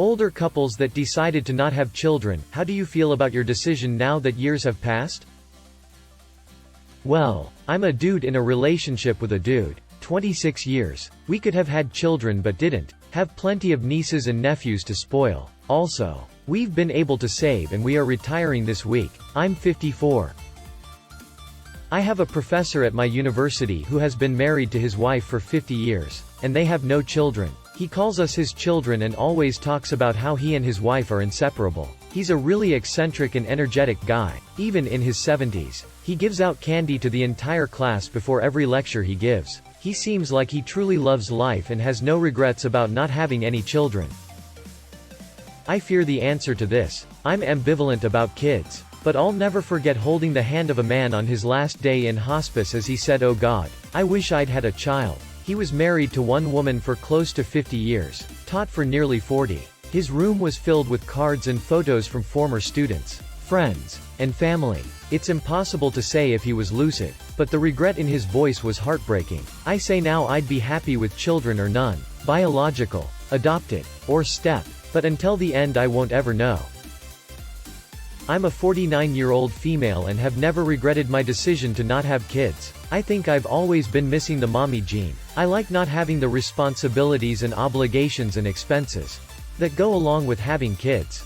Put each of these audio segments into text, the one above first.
Older couples that decided to not have children, how do you feel about your decision now that years have passed? Well, I'm a dude in a relationship with a dude. 26 years. We could have had children but didn't. Have plenty of nieces and nephews to spoil. Also, we've been able to save and we are retiring this week. I'm 54. I have a professor at my university who has been married to his wife for 50 years, and they have no children. He calls us his children and always talks about how he and his wife are inseparable. He's a really eccentric and energetic guy, even in his 70s. He gives out candy to the entire class before every lecture he gives. He seems like he truly loves life and has no regrets about not having any children. I fear the answer to this. I'm ambivalent about kids, but I'll never forget holding the hand of a man on his last day in hospice as he said, "Oh God, I wish I'd had a child." He was married to one woman for close to 50 years, taught for nearly 40. His room was filled with cards and photos from former students, friends, and family. It's impossible to say if he was lucid, but the regret in his voice was heartbreaking. I say now I'd be happy with children or none, biological, adopted, or step, but until the end I won't ever know. I'm a 49-year-old female and have never regretted my decision to not have kids. I think I've always been missing the mommy gene. I like not having the responsibilities and obligations and expenses that go along with having kids.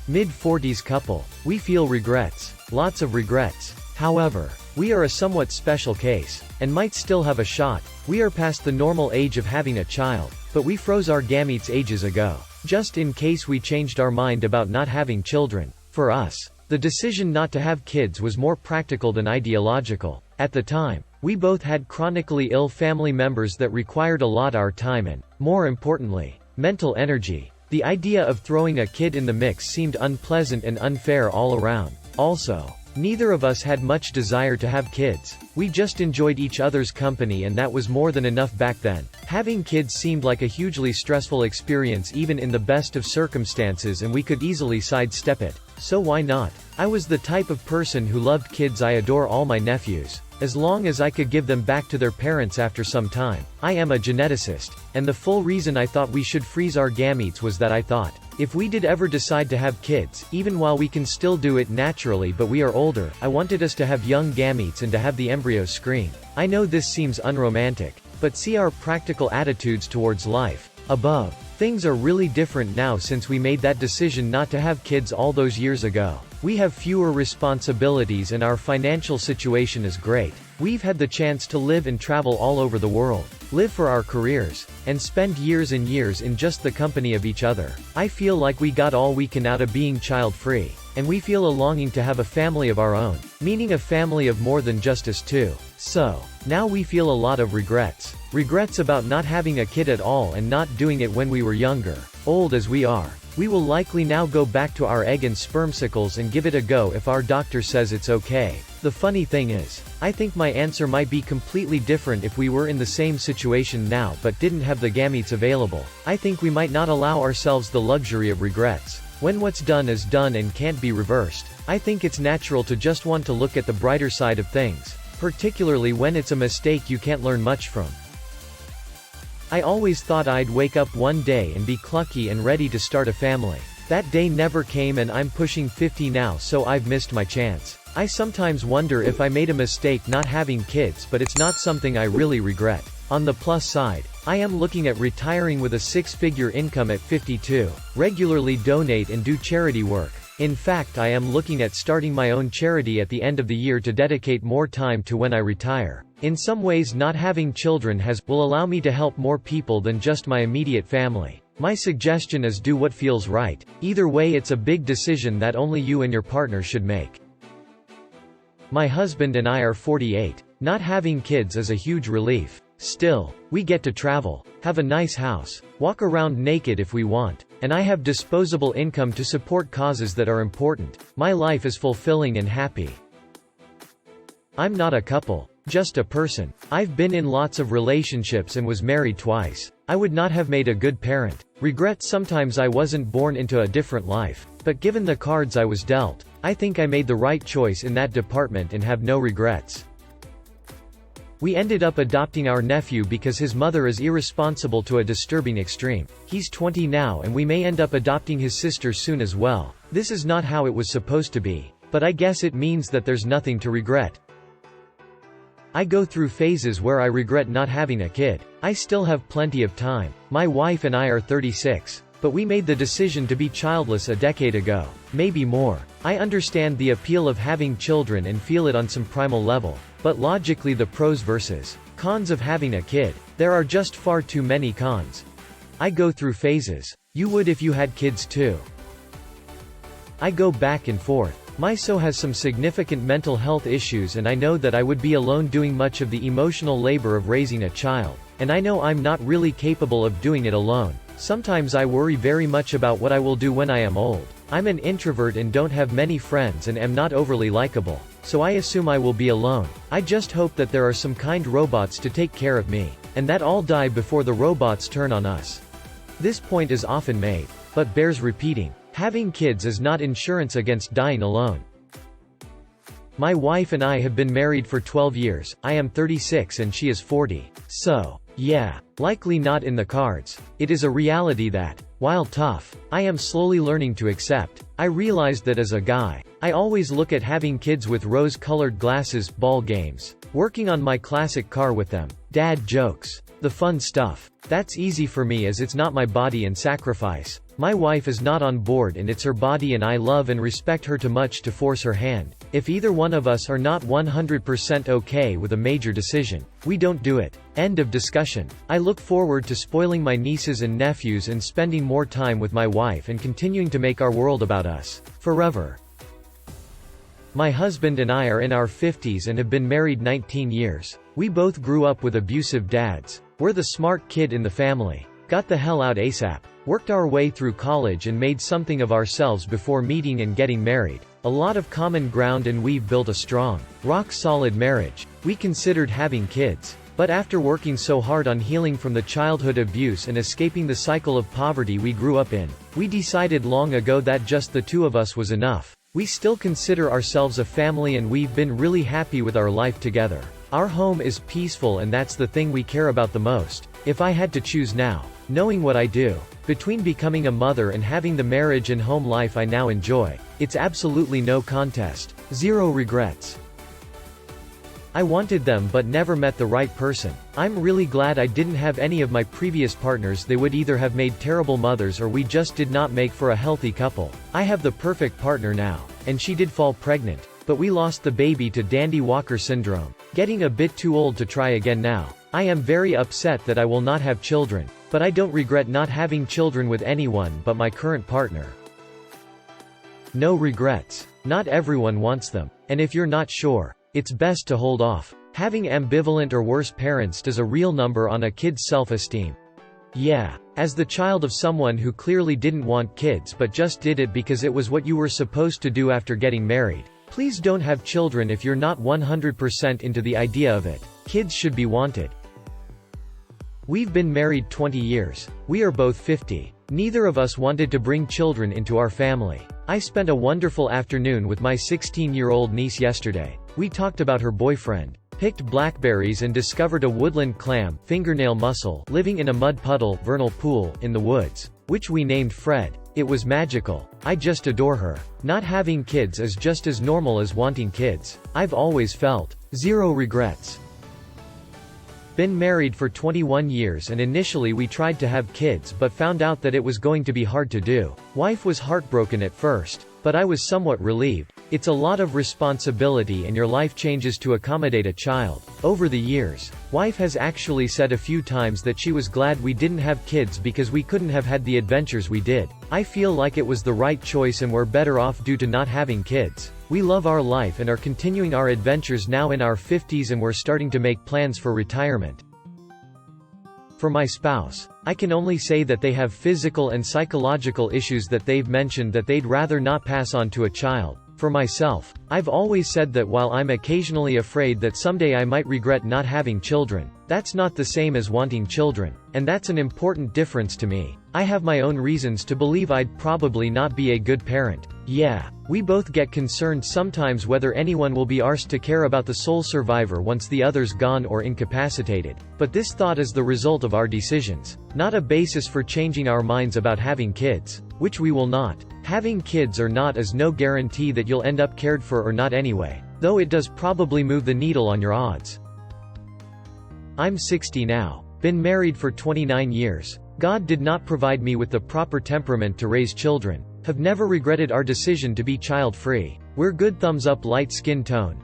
Mid-40s couple. We feel regrets. Lots of regrets. However, we are a somewhat special case, and might still have a shot. We are past the normal age of having a child, but we froze our gametes ages ago, just in case we changed our mind about not having children. For us, the decision not to have kids was more practical than ideological. At the time, we both had chronically ill family members that required a lot our time and, more importantly, mental energy. The idea of throwing a kid in the mix seemed unpleasant and unfair all around. Also, neither of us had much desire to have kids. We just enjoyed each other's company and that was more than enough back then. Having kids seemed like a hugely stressful experience even in the best of circumstances and we could easily sidestep it. So why not? I was the type of person who loved kids. I adore all my nephews, as long as I could give them back to their parents after some time. I am a geneticist, and the full reason I thought we should freeze our gametes was that I thought, if we did ever decide to have kids, even while we can still do it naturally but we are older, I wanted us to have young gametes and to have the embryos screen. I know this seems unromantic, but see our practical attitudes towards life. Above. Things are really different now since we made that decision not to have kids all those years ago. We have fewer responsibilities and our financial situation is great. We've had the chance to live and travel all over the world, live for our careers, and spend years and years in just the company of each other. I feel like we got all we can out of being child-free, and we feel a longing to have a family of our own, meaning a family of more than just us two. So, now we feel a lot of regrets. Regrets about not having a kid at all and not doing it when we were younger. Old as we are, we will likely now go back to our egg and spermicles and give it a go if our doctor says it's okay. The funny thing is, I think my answer might be completely different if we were in the same situation now but didn't have the gametes available. I think we might not allow ourselves the luxury of regrets. When what's done is done and can't be reversed, I think it's natural to just want to look at the brighter side of things, particularly when it's a mistake you can't learn much from. I always thought I'd wake up one day and be clucky and ready to start a family. That day never came and I'm pushing 50 now, so I've missed my chance. I sometimes wonder if I made a mistake not having kids, but it's not something I really regret. On the plus side, I am looking at retiring with a 6-figure income at 52, regularly donate and do charity work. In fact, I am looking at starting my own charity at the end of the year to dedicate more time to when I retire. In some ways, not having children will allow me to help more people than just my immediate family. My suggestion is do what feels right. Either way, it's a big decision that only you and your partner should make. My husband and I are 48. Not having kids is a huge relief. Still, we get to travel, have a nice house, walk around naked if we want, and I have disposable income to support causes that are important. My life is fulfilling and happy. I'm not a couple, just a person. I've been in lots of relationships and was married twice. I would not have made a good parent. Regret sometimes I wasn't born into a different life, but given the cards I was dealt, I think I made the right choice in that department and have no regrets. We ended up adopting our nephew because his mother is irresponsible to a disturbing extreme. He's 20 now and we may end up adopting his sister soon as well. This is not how it was supposed to be. But I guess it means that there's nothing to regret. I go through phases where I regret not having a kid. I still have plenty of time. My wife and I are 36. But we made the decision to be childless a decade ago. Maybe more. I understand the appeal of having children and feel it on some primal level. But logically the pros versus cons of having a kid, there are just far too many cons. I go through phases. You would if you had kids too. I go back and forth. My so has some significant mental health issues and I know that I would be alone doing much of the emotional labor of raising a child. And I know I'm not really capable of doing it alone. Sometimes I worry very much about what I will do when I am old. I'm an introvert and don't have many friends and am not overly likable. So I assume I will be alone. I just hope that there are some kind robots to take care of me. And that all die before the robots turn on us. This point is often made. But bears repeating. Having kids is not insurance against dying alone. My wife and I have been married for 12 years, I am 36 and she is 40. So, yeah, likely not in the cards. It is a reality that, while tough, I am slowly learning to accept. I realized that as a guy, I always look at having kids with rose-colored glasses, ball games, working on my classic car with them, dad jokes, the fun stuff. That's easy for me as it's not my body and sacrifice. My wife is not on board and it's her body and I love and respect her too much to force her hand. If either one of us are not 100% okay with a major decision, we don't do it. End of discussion. I look forward to spoiling my nieces and nephews and spending more time with my wife and continuing to make our world about us. Forever. My husband and I are in our 50s and have been married 19 years. We both grew up with abusive dads. We're the smart kid in the family. Got the hell out ASAP. Worked our way through college and made something of ourselves before meeting and getting married. A lot of common ground and we've built a strong, rock-solid marriage. We considered having kids. But after working so hard on healing from the childhood abuse and escaping the cycle of poverty we grew up in, we decided long ago that just the two of us was enough. We still consider ourselves a family and we've been really happy with our life together. Our home is peaceful and that's the thing we care about the most. If I had to choose now, knowing what I do, between becoming a mother and having the marriage and home life I now enjoy, it's absolutely no contest. Zero regrets. I wanted them but never met the right person. I'm really glad I didn't have any of my previous partners. They would either have made terrible mothers or we just did not make for a healthy couple. I have the perfect partner now. And she did fall pregnant. But we lost the baby to Dandy Walker syndrome. Getting a bit too old to try again now. I am very upset that I will not have children. But I don't regret not having children with anyone but my current partner. No regrets. Not everyone wants them. And if you're not sure, it's best to hold off. Having ambivalent or worse parents does a real number on a kid's self-esteem. Yeah. As the child of someone who clearly didn't want kids but just did it because it was what you were supposed to do after getting married, please don't have children if you're not 100% into the idea of it. Kids should be wanted. We've been married 20 years. We are both 50. Neither of us wanted to bring children into our family. I spent a wonderful afternoon with my 16-year-old niece yesterday. We talked about her boyfriend, picked blackberries and discovered a woodland clam, fingernail mussel, living in a mud puddle, vernal pool, in the woods, which we named Fred. It was magical. I just adore her. Not having kids is just as normal as wanting kids. I've always felt zero regrets. Been married for 21 years and initially we tried to have kids but found out that it was going to be hard to do. Wife was heartbroken at first, but I was somewhat relieved. It's a lot of responsibility and your life changes to accommodate a child. Over the years, wife has actually said a few times that she was glad we didn't have kids because we couldn't have had the adventures we did. I feel like it was the right choice and we're better off due to not having kids. We love our life and are continuing our adventures now in our 50s and we're starting to make plans for retirement. For my spouse, I can only say that they have physical and psychological issues that they've mentioned that they'd rather not pass on to a child. For myself, I've always said that while I'm occasionally afraid that someday I might regret not having children, that's not the same as wanting children, and that's an important difference to me. I have my own reasons to believe I'd probably not be a good parent. Yeah, we both get concerned sometimes whether anyone will be arsed to care about the sole survivor once the other's gone or incapacitated. But this thought is the result of our decisions, not a basis for changing our minds about having kids, which we will not. Having kids or not is no guarantee that you'll end up cared for or not anyway, though it does probably move the needle on your odds. I'm 60 now. Been married for 29 years. God did not provide me with the proper temperament to raise children. Have never regretted our decision to be child-free. We're good thumbs up light skin tone.